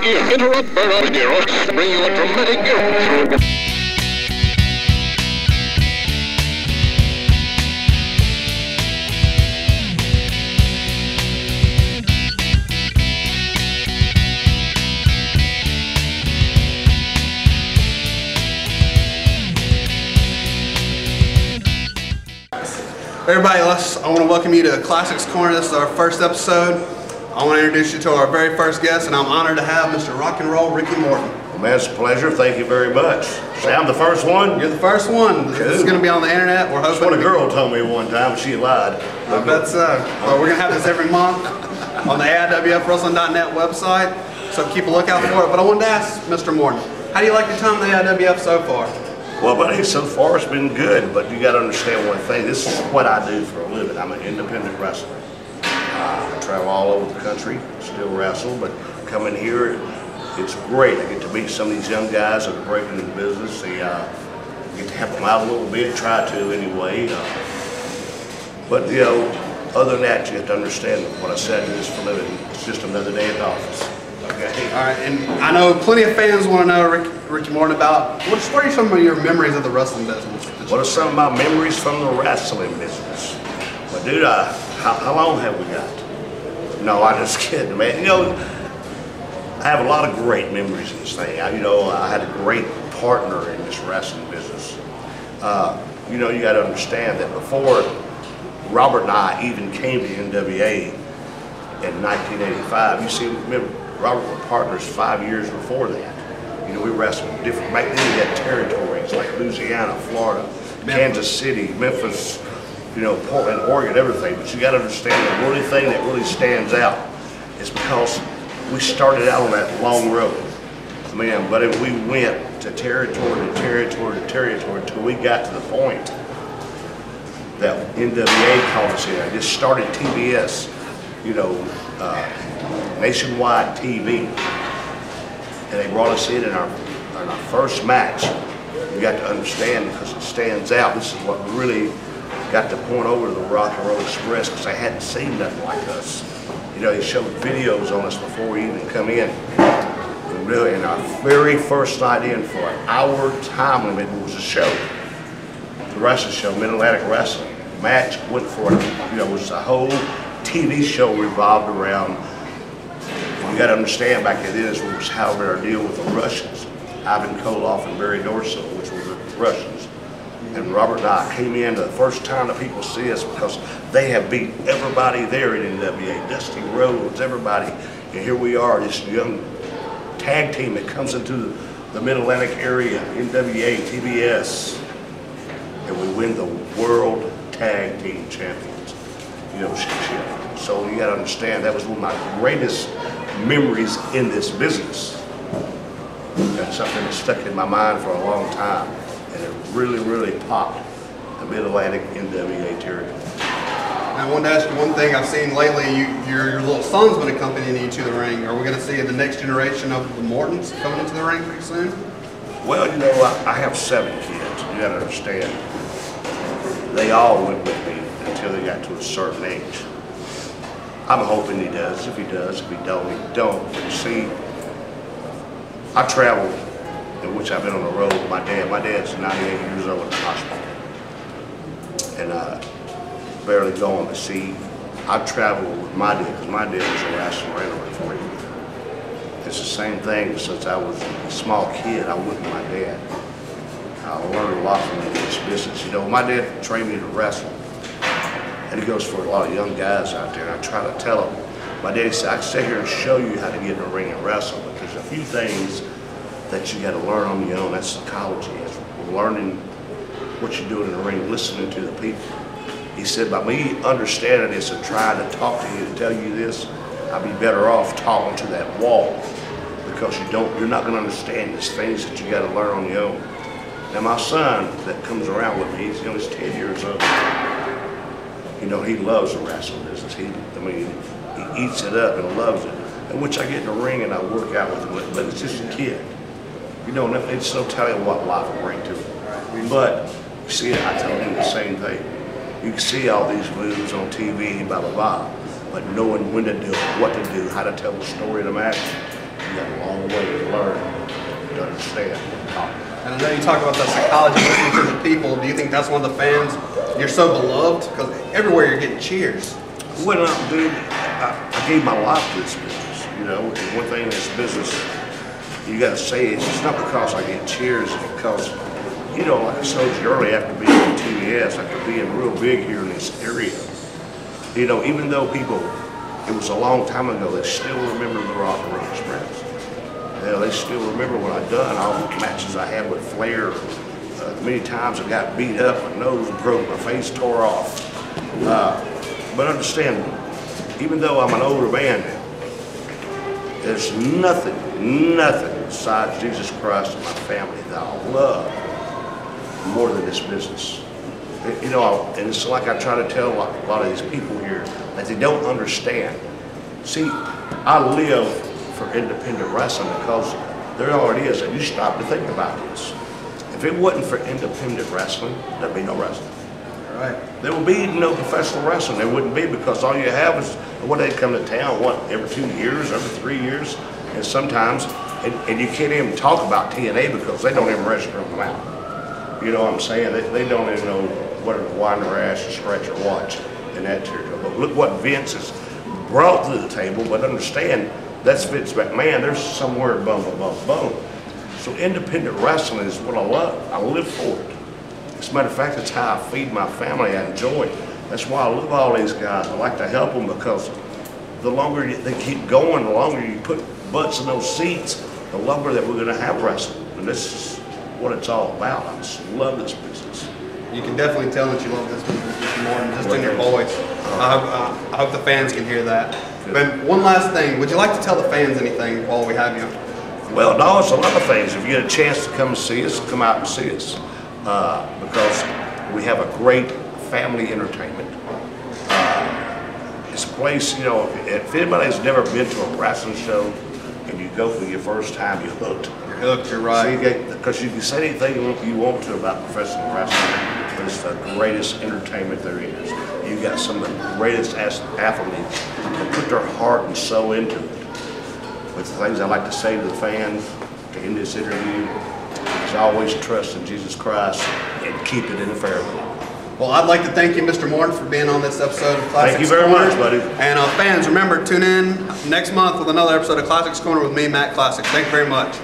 interrupt Bernard Nero, bring you a dramatic through. Everybody, I want to welcome you to Classics Corner. This is our first episode. I want to introduce you to our very first guest, and I'm honored to have Mr. Rock and Roll Ricky Morton. Well, man, it's a pleasure. Thank you very much. Say I'm the first one? You're the first one. Cool. This is going to be on the internet. We're hoping. That's what a girl told me one time. She lied. I bet so. Well, we're going to have this every month on the AIWFWrestling.net website, so keep a lookout for it. But I wanted to ask Mr. Morton, how do you like your time in the AIWF so far? Well, buddy, so far it's been good, but you got to understand one thing. This is what I do for a living. I'm an independent wrestler. I travel all over the country, still wrestle, but coming here, it's great. I get to meet some of these young guys that are breaking into business. They get to help them out a little bit, try to anyway. But, you know, other than that, you have to understand what I said. I do this for a living. It's just another day at the office. Okay. All right, and I know plenty of fans want to know, Ricky Morton, about what are some of your memories of the wrestling business? What are some of my memories from the wrestling business? Well, dude, how long have we got? No, I'm just kidding, man. You know, I have a lot of great memories in this thing. I had a great partner in this wrestling business. You know, you got to understand that before Robert and I even came to NWA in 1985, you see, remember, Robert were partners 5 years before that. You know, we wrestled different, back then we had territories like Louisiana, Florida, Kansas City, Memphis, you know, Portland, Oregon, everything. But you got to understand the only thing that really stands out is because we started out on that long road. Man, but if we went to territory to territory to territory until we got to the point that NWA called us in. Just started TBS, you know, nationwide TV, and they brought us in our first match. You got to understand, because it stands out, this is what really got the point over to the Rock and Roll Express, because they hadn't seen nothing like us. You know, they showed videos on us before we even come in. And really, in our very first night in, for an hour time limit, was a show, the wrestling show, Mid-Atlantic Wrestling. The match went for, you know, it was a whole TV show revolved around. You got to understand, back then this was how our deal with the Russians, Ivan Koloff and Barry Dorso, which were the Russians. And Robert and I came in the first time that people see us, because they have beat everybody there in NWA, Dusty Rhodes, everybody. And here we are, this young tag team that comes into the Mid-Atlantic area, NWA, TBS, and we win the World Tag Team Champions, you know, So you got to understand, that was one of my greatest memories in this business. That's something that stuck in my mind for a long time, and it really, really popped the Mid-Atlantic NWA territory. I wanted to ask you one thing. I've seen lately, your little son's been accompanying you to the ring. Are we going to see the next generation of the Mortons coming into the ring pretty soon? Well, you know, I have 7 kids. You got to understand, they all went with me until they got to a certain age. I'm hoping he does. If he does, if he don't, he don't. But you see, I traveled, in which I've been on the road with my dad. My dad's 98 years old in the hospital, and barely going. But see, I traveled with my dad, because my dad was a wrestler anyway for me. It's the same thing. Since I was a small kid, I went with my dad. I learned a lot from him in this business. You know, my dad trained me to wrestle. And he goes for a lot of young guys out there, and I try to tell them. My daddy said, I can sit here and show you how to get in the ring and wrestle, but there's a few things that you got to learn on your own. That's psychology. It's learning what you're doing in the ring, listening to the people. He said, by me understanding this and trying to talk to you and tell you this, I'd be better off talking to that wall, because you're not going to understand these things that you got to learn on your own. Now my son that comes around with me, he's 10 years old. You know, he loves the wrestling business. He eats it up and loves it. In which I get in the ring and I work out with him, but it's just a kid. You know, it's no telling what life will bring to him. But, you see, I tell him the same thing. You can see all these moves on TV, blah, blah, blah, but knowing when to do it, what to do, how to tell the story of the match, you got a long way to learn to understand. And I know you talk about the psychology listening to the people. Do you think that's one of the fans, you're so beloved? Because everywhere you're getting cheers. Well, dude, I gave my life to this business, you know, and one thing in this business, you got to say, it's not because I get cheers, it's because, you know, like I told you earlier, after being in TBS, after being real big here in this area, you know, even though people, it was a long time ago, they still remember the Rock and Roll Express. You know, they still remember what I'd done, all the matches I had with Flair. Many times I got beat up, my nose broke, my face tore off. But understand, even though I'm an older man now, there's nothing besides Jesus Christ and my family that I love more than this business. You know, and it's like I try to tell a lot of these people here that they don't understand. See, I live for independent wrestling because there already is, and you stop to think about this. If it wasn't for independent wrestling, there'd be no wrestling. Right. There would be no professional wrestling. There wouldn't be, because all you have is what they come to town, what, every 2 years, every 3 years, and sometimes, and you can't even talk about TNA because they don't even register them out. You know what I'm saying? They don't even know whether to wind their ass or scratch or watch in that territory. But look what Vince has brought to the table, but understand, that's Vince McMahon. There's somewhere above. So independent wrestling is what I love. I live for it. As a matter of fact, it's how I feed my family. I enjoy it. That's why I love all these guys. I like to help them because the longer they keep going, the longer you put butts in those seats, the longer that we're going to have wrestling. And this is what it's all about. I just love this business. You can definitely tell that you love this business, Mr. Morton, just in your voice. I hope the fans can hear that. But one last thing, would you like to tell the fans anything while we have you? Well, no, it's a lot of things. If you get a chance to come and see us, come out and see us. Because we have a great family entertainment. It's a place, you know, if anybody's never been to a wrestling show and you go for your first time, you're hooked. You're hooked, you're right. Because you can say anything you want to about professional wrestling, but it's the greatest entertainment there is. You got some of the greatest athletes that put their heart and soul into it. But the things I like to say to the fans to end this interview is always trust in Jesus Christ and keep it in the fairway. Well, I'd like to thank you, Mr. Morton, for being on this episode of Classics Corner. Thank you very much, buddy. And fans, remember, tune in next month with another episode of Classics Corner with me, Matt Classic. Thank you very much.